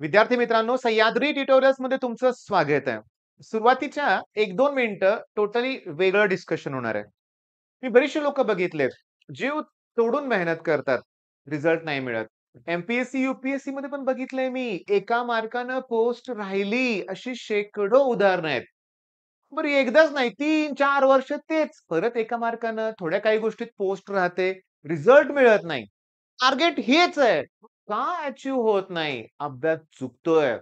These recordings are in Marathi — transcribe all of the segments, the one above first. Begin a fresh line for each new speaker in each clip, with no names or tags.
विद्यार्थी मित्रांनो, सह्याद्री ट्युटोरियल्समध्ये तुमचं स्वागत आहे. सुरुवातीच्या 1-2 मिनिटं टोटली वेगळं डिस्कशन होणार आहे. मी बरीचशी लोकं बघितलेत, जीव तोडून मेहनत करतात, रिझल्ट नाही मिळत. एम-पी-एस-सी, यू-पी-एस-सी मध्ये पण बघितलंय मी, एका मार्कानं पोस्ट राहिली, अशी शेकडो उदाहरणं आहेत. बरं एकदाच नाही 3-4 वर्ष तेच. परत एका मार्कानं थोड्या काही गोष्टीत पोस्ट राहते, रिझल्ट मिळत नाही. टार्गेट हेच आहे. का अचीव्ह होत नाही? अभ्यास चुकतोय.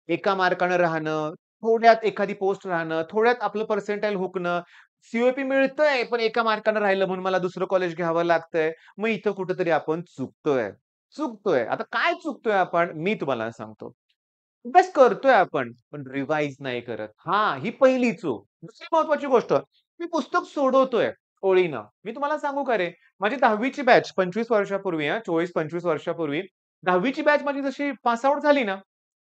एका मार्कानं राहणं, थोड्यात एखादी पोस्ट राहणं, थोड्यात आपलं पर्सेंटाइल हुकणं, सी मिळतंय, पण एका मार्कानं राहिलं म्हणून मला दुसरं कॉलेज घ्यावं लागतंय. मग इथं कुठेतरी आपण चुकतोय. चुकतोय. आता काय चुकतोय आपण? मी तुम्हाला सांगतो. अभ्यास करतोय आपण, पण रिवाइज नाही करत. हां, ही पहिली चूक. दुसरी महत्वाची गोष्ट, मी पुस्तक सोडवतोय ओळीनं. मी तुम्हाला सांगू का रे, माझी 10वी ची बॅच 25 वर्षापूर्वी 24-25 वर्षापूर्वी 10वी ची बॅच माझी जशी पास आउट झाली ना,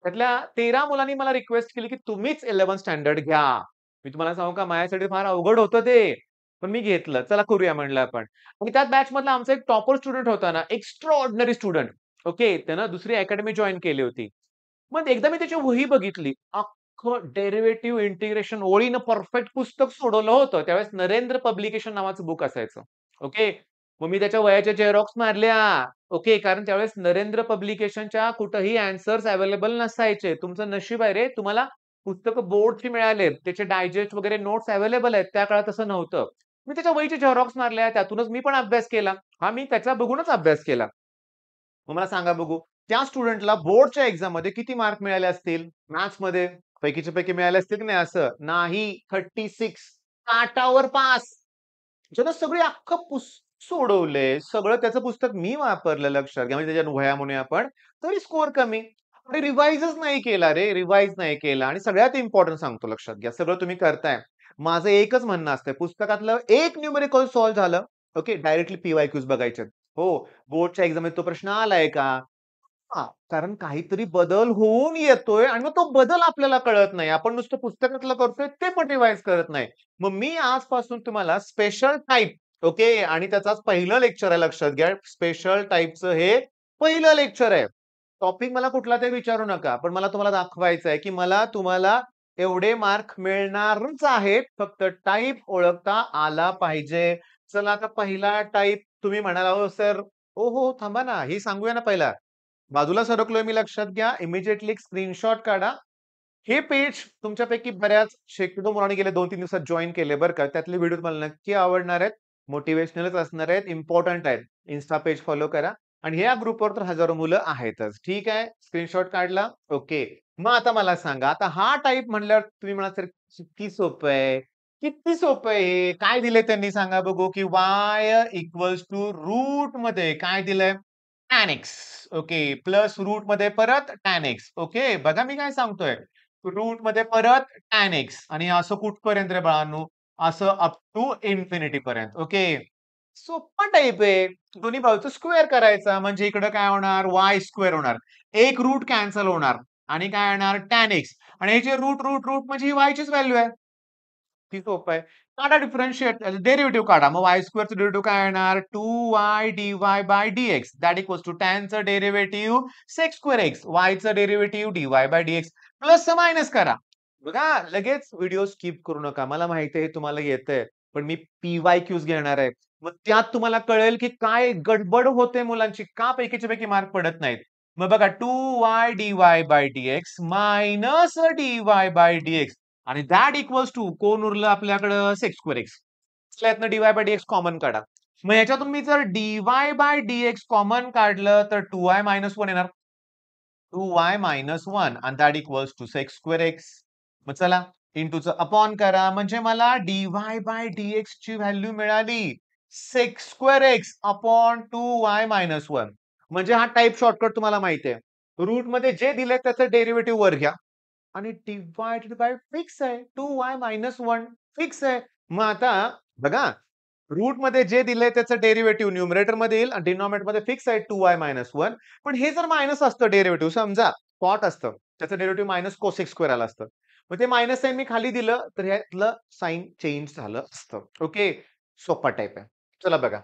त्यातल्या 13 मुलांनी मला रिक्वेस्ट केली, की तुम्हीच 11th स्टँडर्ड घ्या. मी तुम्हाला सांगू का माझ्यासाठी फार अवघड होतं ते. पण मी घेतलं. चला करूया म्हणलं आपण. आणि त्याच बॅचमधला आमचा एक टॉपर स्टुडंट होता ना, एक्स्ट्राऑर्डिनरी स्टुडंट. ओके. त्यानं दुसरी अकॅडमी जॉइन केली होती. मग एकदा मी त्याची वही बघितली. अख्खं डेरिव्हेटिव्ह इंटिग्रेशन ओळीनं परफेक्ट पुस्तक सोडवलं होतं. त्यावेळेस नरेंद्र पब्लिकेशन नावाचं बुक असायचं. ओके. मग मी त्याच्या वह्याच्या झेरॉक्स मारल्या. ओके. कारण त्यावेळेस नरेंद्र पब्लिकेशनच्या कुठेही आन्सर्स अवेलेबल नसायचे. तुमचं नशीब आहे रे, तुम्हाला पुस्तकं बोर्डची मिळालेत. त्याचे डायजेस्ट वगैरे नोट्स अवेलेबल आहेत. त्या काळात तसं नव्हतं. मी त्याच्या वहीच्या झेरॉक्स मारल्या. त्यातूनच मी पण अभ्यास केला. हां, मी त्याचा बघूनच अभ्यास केला. मग मला सांगा बघू, त्या स्टुडंटला बोर्डच्या एक्झाममध्ये किती मार्क मिळाले असतील? मॅथ्समध्ये पैकीच्या पैकी मिळाले असतील की नाही असं? नाही, 36 काठावर पास. ज्यानं सगळी अख्खं सोडवलंय, सगळं त्याचं पुस्तक मी वापरलं लक्षात घ्या. म्हणजे त्याच्या वह्या म्हणूया आपण, तरी स्कोर कमी. अरे रिवाइजच नाही केला रे, रिवाइज नाही केला आणि सगळ्यात इम्पोर्टंट सांगतो लक्षात घ्या. सगळं तुम्ही करताय. माझं एकच म्हणणं असतं, पुस्तकातलं एक न्यूमेरिकल सॉल्व्ह झालं, ओके, डायरेक्टली पी-वाय-क्यूज बघायचे. हो, बोर्डच्या एक्झाममध्ये तो प्रश्न आलाय का? हां, कारण काहीतरी बदल होऊन येतोय आणि मग तो बदल आपल्याला कळत नाही. आपण नुसतं पुस्तकातलं करतोय ते पण रिवाइज करत नाही. मग मी आजपासून तुम्हाला स्पेशल टाइप ओके आणि त्याचाच पहिलं लेक्चर आहे लक्षात घ्या. स्पेशल टाइपचं हे पहिलं लेक्चर आहे. टॉपिक मला कुठला ते विचारू नका. पण मला तुम्हाला दाखवायचं आहे, की मला तुम्हाला एवढे मार्क मिळणारच आहेत. फक्त टाइप ओळखता आला पाहिजे. चला आता पहिला टाइप तुम्ही म्हणाल, "अहो सर" "हो, हो, थांबा ना. हे सांगूया ना पहिला." बाजूला सरकलोय मी लक्षात घ्या. इमिडिएटली एक स्क्रीनशॉट काढा. हे पेज तुमच्यापैकी बऱ्याच शेकडो मुलांनी गेल्या 2-3 दिवसात जॉइन केले बरं का. त्यातले व्हिडिओ तुम्हाला नक्की आवडणार आहेत. मोटिव्हेशनलच असणार आहेत, इम्पोर्टंट आहेत. Insta पेज फॉलो करा आणि ह्या ग्रुपवर तर हजारो मुलं आहेतच. ठीक आहे. स्क्रीनशॉट काढला. ओके. मग आता मला सांगा, आता हा टाइप म्हणल्यावर तुम्ही म्हणाल, "सर किती सोपं आहे." किती सोपं आहे हे? काय दिलंय त्यांनी सांगा बघू, की y इक्वॉल्स टू रूटमध्ये काय दिलंय? Tan x. ओके. प्लस रूटमध्ये परत टॅन एक्स. ओके. बघा मी काय सांगतोय. रूटमध्ये परत टॅन एक्स आणि असं कुठपर्यंत रे बाळांनो? असं अप टू इन्फिनिटी पर्यंत. ओके. सोप्पा टाइप आहे. दोन्ही बाजूचा स्क्वेअर करायचा म्हणजे इकडं काय होणार? वाय स्क्वेअर होणार. एक रूट कॅन्सल होणार आणि काय येणार? टॅन एक्स आणि हे जे रूट म्हणजे ही वायचीच व्हॅल्यू आहे. ती सोपं आहे. काढा डिफरन्शिएट डेरिव्हेटिव्ह काढा. मग y² डेरिव्हेटिव्ह काय येणार? 2y dy by dx that equals to टॅनचं डेरिव्हेटिव्ह sec²x, yचं डेरिव्हेटिव्ह dy बाय dx प्लसचं मायनस करा. बघा लगेच व्हिडिओ स्किप करू नका. मला माहिती आहे तुम्हाला येतंय. पण मी पी-वाय-क्यूज घेणार आहे. मग त्यात तुम्हाला कळेल की काय गडबड होते मुलांची. का पैकीच्या पैकी मार्क पडत नाहीत. मग बघा 2y dy by dx minus dy by dx आणि दॅट इक्वल्स टू कोण उरलं आपल्याकडं sec²x. यातनं dy बाय dx कॉमन काढा. मग याच्यातून मी जर dy बाय dx कॉमन काढलं तर 2y मायनस 1 येणार. 2y मायनस 1 आणि दॅट इक्वल्स टू sec²x. मग चला इंटूचं अपॉन करा म्हणजे मला dy बाय dx ची व्हॅल्यू मिळाली sec²x अपॉन 2y मायनस 1. म्हणजे हा टाइप शॉर्टकट तुम्हाला माहिती आहे. रूटमध्ये जे दिलंय त्याचं डेरिव्हेटिव्ह वर घ्या. आणि डिव्हायडेड बाय फिक्स आहे. 2y मायनस 1 फिक्स आहे. मग आता बघा, रूटमध्ये जे दिलंय त्याचं डेरिव्हेटिव्ह न्यूमरेटरमध्ये येईल आणि डिनॉमिनेटरमध्ये फिक्स आहे 2y मायनस 1. पण हे जर मायनस असतं डेरिव्हेटिव्ह समजा कॉट असतं. त्याचं डेरिव्हेटिव्ह मायनस कोसेक स्क्वेअर आलं असतं. मग ते मायनस साइन मी खाली दिलं तर ह्यातलं साइन चेंज झालं असतं. ओके. सोपा टाइप आहे. चला बघा.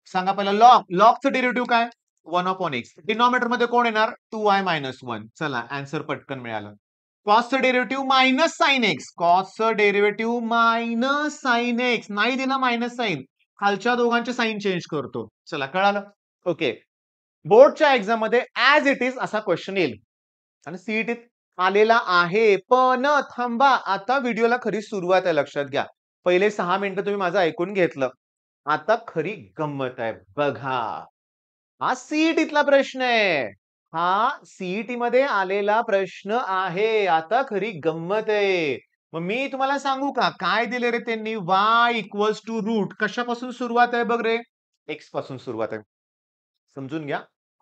सांगा पहिला लॉग. लॉगचं डेरिव्हेटिव्ह काय? 1 अपॉन एक्स. डिनॉमिनेटर मध्ये कोण येणार? 2y-1. चला आन्सर पटकन मिळालं. कॉसचं डेरिव्हेटिव्ह मायनस साइन एक्स. कॉसचं डेरिव्हेटिव्ह मायनस साइन एक्स. नाही दिला मायनस साइन. खालच्या दोघांचे साइन चेंज करतो. चला कळालं? ओके. बोर्डच्या एक्झाम मध्ये ऍज इट इज असा क्वेश्चन येईल आणि सीईटीत आलेला आहे. पण थांबा, आता व्हिडिओला खरी सुरुवात आहे, लक्षात घ्या. पहिले 6 मिनिटं तुम्ही माझं ऐकून घेतलं. आता खरी गंमत आहे. बघा, हा सीईटीतला प्रश्न आहे. हा सीईटी मध्ये आलेला प्रश्न आहे. आता खरी गंमत आहे. मग मी तुम्हाला सांगू का काय दिले रे त्यांनी? y equals to root. कशापासून सुरुवात आहे बघ रे? एक्स पासून सुरुवात आहे. समजून घ्या.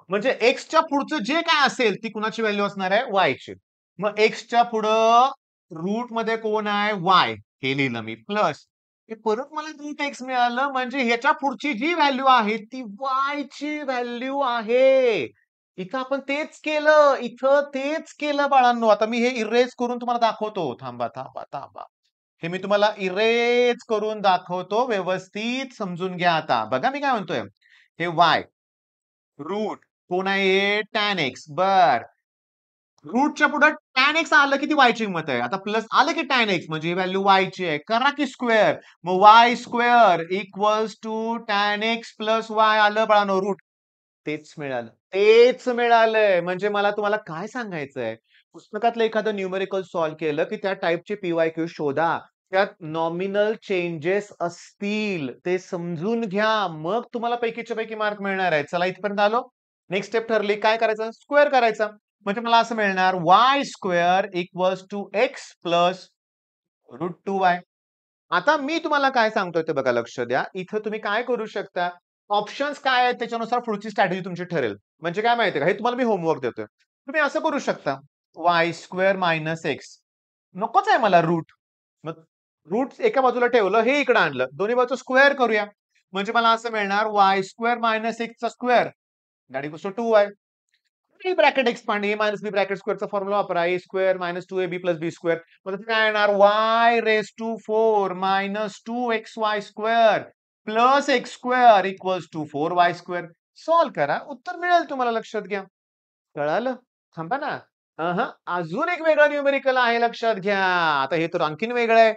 म्हणजे एक्सच्या पुढचं जे काय असेल ती कुणाची व्हॅल्यू असणार आहे? y ची. मग एक्सच्या पुढं रूट मध्ये कोण आहे? y. हे लिहिलं मी प्लस. हे परत मला रूट एक्स मिळालं, म्हणजे ह्याच्या पुढची जी व्हॅल्यू आहे ती y ची व्हॅल्यू आहे. इथं आपण तेच केलं. इथं तेच केलं बाळांनो. आता मी हे इरेज करून तुम्हाला दाखवतो. थांबा, थांबा, थांबा. हे मी तुम्हाला इरेज करून दाखवतो. व्यवस्थित समजून घ्या आता. बघा मी काय म्हणतोय. हे y रूट कोण आहे? Tan x. बर, रूटच्या पुढे टॅन एक्स आलं की ती y ची किंमत आहे. आता प्लस आलं की टॅन एक्स म्हणजे ही व्हॅल्यू y ची आहे. करा की स्क्वेअर. मग y square equals to tan x plus y आलं बाळांनो रूट. तेच मिळालं. तेच मिळालंय. म्हणजे मला तुम्हाला काय सांगायचंय? पुस्तकातलं एखादं न्यूमेरिकल सॉल्व्ह केलं की त्या टाइपचे पीवायक्यू शोधा. त्यात नॉमिनल चेंजेस असतील ते समजून घ्या. मग तुम्हाला पैकीच्या पैकी मार्क मिळणार आहेत. चला इथपर्यंत आलो. नेक्स्ट स्टेप ठरली. काय करायचं? स्क्वेअर करायचा. म्हणजे मला असं मिळणार y square equals to x plus root 2y. आता मी तुम्हाला काय सांगतोय ते बघा, लक्ष द्या. इथं तुम्ही काय करू शकता? ऑप्शन्स काय आहेत त्याच्यानुसार पुढची स्ट्रॅटेजी तुमची ठरेल. म्हणजे काय माहितीये का? हे तुम्हाला मी होमवर्क देतोय. तुम्ही असं करू शकता. y square minus x. नकोच आहे मला रूट. मग रूट एका बाजूला ठेवलं, हे इकडे आणलं. दोन्ही बाजू स्क्वेअर करूया. म्हणजे मला असं मिळणार y स्क्वेअर मायनस एक्सचा square that equals to 2y. B bracket expand, A minus B bracket स्क्वेअरचा फॉर्म्युला वापरा. A square minus 2ab plus B square. मग काय येणार? y raise to 4 minus 2xy square plus x square equals to 4y square. Solve करा, उत्तर मिळेल तुम्हाला. लक्षात घ्या. कळालं? थांबा ना. अजून एक वेगळं न्यूमेरिकल आहे, लक्षात घ्या. आता हे तर आणखीन वेगळं आहे.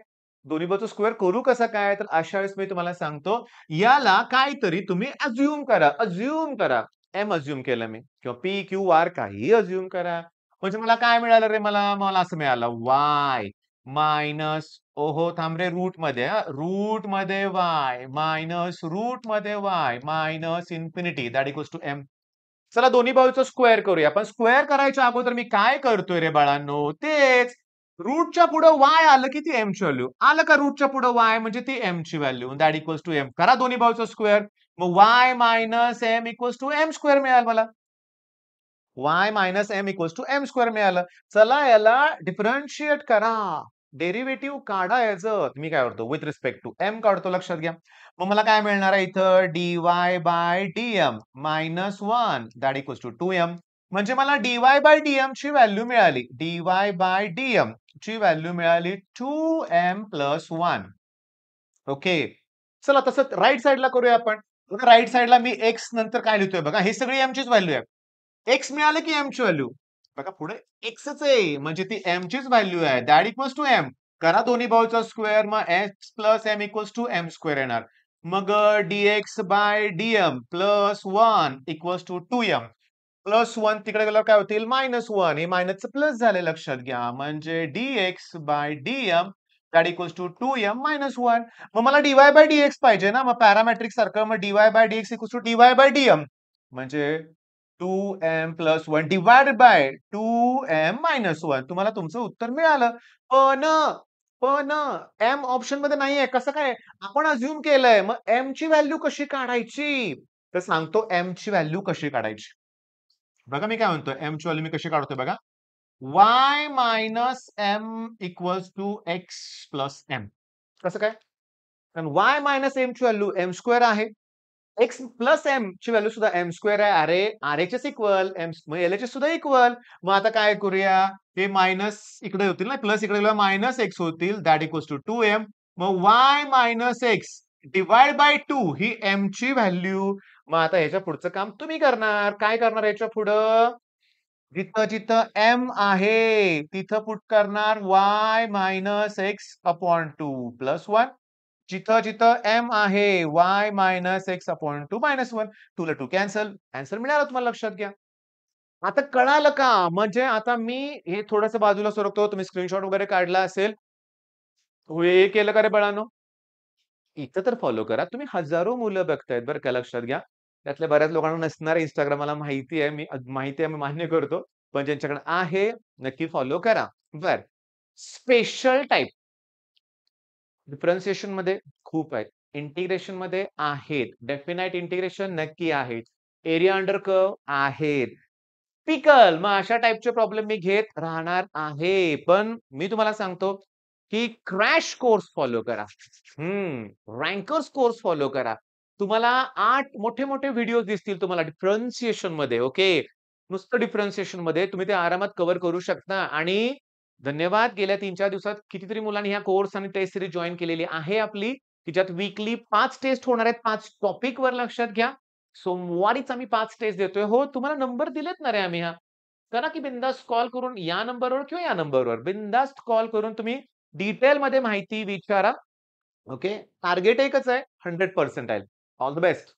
दोन्ही बाजू स्क्वेअर करू कसं काय? तर अशा वेळेस मी तुम्हाला सांगतो, याला काहीतरी तुम्ही अज्युम करा. अज्युम करा. एम अज्युम केलं मी किंवा पी क्यू आर काहीही अज्युम करा. म्हणजे मला काय मिळालं रे? मला मला असं मिळालं y मायनस, ओहो थांब रे, रूट मध्ये, रूट मध्ये y मायनस रूट मध्ये y minus infinity that equals to m. चला दोन्ही बाजूचं स्क्वेअर करूया. पण स्क्वेअर करायच्या अगोदर मी काय करतोय रे बाळांनो? तेच. रूटच्या पुढे y आलं की ती m ची व्हॅल्यू. आलं का रूटच्या पुढे y म्हणजे ती m ची value that equals to m. करा दोन्ही बाजूचं स्क्वेअर. मग y minus m equals to m square मिळालं मला. y minus m equals to m square मिळालं. चला याला डिफरन्शिएट करा. डेरिव्हेटिव्ह काढा याचं. मी काय करतो? विथ रिस्पेक्ट टू m काढतो. लक्षात घ्या. मग मला काय मिळणार आहे इथं? dy by dm minus 1 that equals to 2m. म्हणजे मला dy बाय dm ची व्हॅल्यू मिळाली. dy बाय dm ची व्हॅल्यू मिळाली 2m प्लस 1. ओके. चला तसं राईट साइडला करूया आपण. राईट साइडला मी x नंतर काय लिहितोय बघा. हे सगळी m चीच व्हॅल्यू आहे. एक्स मिळालं की एम ची व्हॅल्यू. बघा पुढे एक्सच आहे म्हणजे ती एम चीच व्हॅल्यू आहे. That equals to m. करा दोन्ही बाजूचा स्क्वेअर. मग x plus m equals to m square येणार. मग dx by dm plus 1 equals to 2m. Plus 1 तिकडे गेल्यावर काय होतील? मायनस 1. हे मायनसचं प्लस झाले, लक्षात घ्या. म्हणजे dx by dm that equals to 2m minus 1. मग मला dy बाय dx पाहिजे ना. मग पॅरामेट्रिक सारखं मग dy by dx equals to dy by dm म्हणजे 2m plus 1 divided by 2m minus 1. तुम्हाला तुमचं उत्तर मिळालं. पण पण m ऑप्शन मध्ये नाहीये. कसं काय? आपण अज्युम केलंय. मग m ची व्हॅल्यू कशी काढायची? तर सांगतो m ची व्हॅल्यू कशी काढायची. बघा मी काय म्हणतोय, m ची व्हॅल्यू मी कशी काढतोय बघा. y minus m equals to x plus m. कसं काय? कारण y मायनस m ची व्हॅल्यू m स्क्वेअर आहे. एक्स प्लस एम ची व्हॅल्यू सुद्धा एम स्क्वेअर आहे. अरे आरएचएस इक्वल एम, मग एलएचएस सुद्धा इक्वल. मग आता काय करूया? हे मायनस इकडे होतील ना, प्लस इकडे मायनस एक्स होतील दॅट इक्वल्स टू 2m. मग y minus x divide by 2 ही एम ची व्हॅल्यू मग आता ह्याच्या पुढचं काम तुम्ही करणार. काय करणार याच्या पुढं? जिथं-जिथं एम आहे, तिथं पुट करणार y-x/2 +1. जिथं-जिथं एम आहे, y-x/2 -1. 2 ला 2 कॅन्सल. आन्सर मिळाला तुम्हाला लक्षात घ्या. आता कळालं का? म्हणजे आता मी हे थोडंसं बाजूला सरकतो. तुम्ही स्क्रीनशॉट वगैरे काढला असेल. हे केलं का रे बाळांनो? इथं तर फॉलो करा. तुम्ही हजारो मुलं बघतायत बरं का, लक्षात घ्या. त्यातल्या बऱ्याच लोकांना नसणार Instagram मला माहिती आहे. माहिती आहे, मी मान्य करतो. पण ज्यांच्याकडे आहे, नक्की फॉलो करा. बरं. स्पेशल टाइप डिफरन्शिएशनमध्ये खूप आहेत. इंटिग्रेशनमध्ये आहेत. डेफिनाइट इंटिग्रेशन नक्की आहेत. एरिया अंडर कर्व्ह आहेत. पिकल मग अशा टाइपचे प्रॉब्लेम मी घेत राहणार आहे. पण मी तुम्हाला सांगतो, की क्रॅश कोर्स फॉलो करा. रँकर्स कोर्स फॉलो करा. तुम्हाला 8 मोठे-मोठे व्हिडिओज दिसतील तुम्हाला डिफरन्शिएशनमध्ये, ओके. नुसतं डिफरन्शिएशनमध्ये तुम्ही ते आरामात कव्हर करू शकता आणि धन्यवाद. गेल्या 3-4 दिवसात कितीतरी मुलांनी ह्या कोर्स आणि टेस्ट सीरीज जॉइन केलेली आहे आपली, की ज्यात वीकली 5 टेस्ट होणार आहेत. 5 टॉपिकवर लक्षात घ्या. सोमवारीच आम्ही 5 टेस्ट देतोय. हो, तुम्हाला नंबर दिलेत ना रे आम्ही करा की बिनधास्त कॉल करून या नंबरवर किंवा या नंबरवर बिनधास्त कॉल करून तुम्ही डिटेलमध्ये माहिती विचारा. ओके. टार्गेट एकच आहे 100 पर्सेंटाइल. All the best.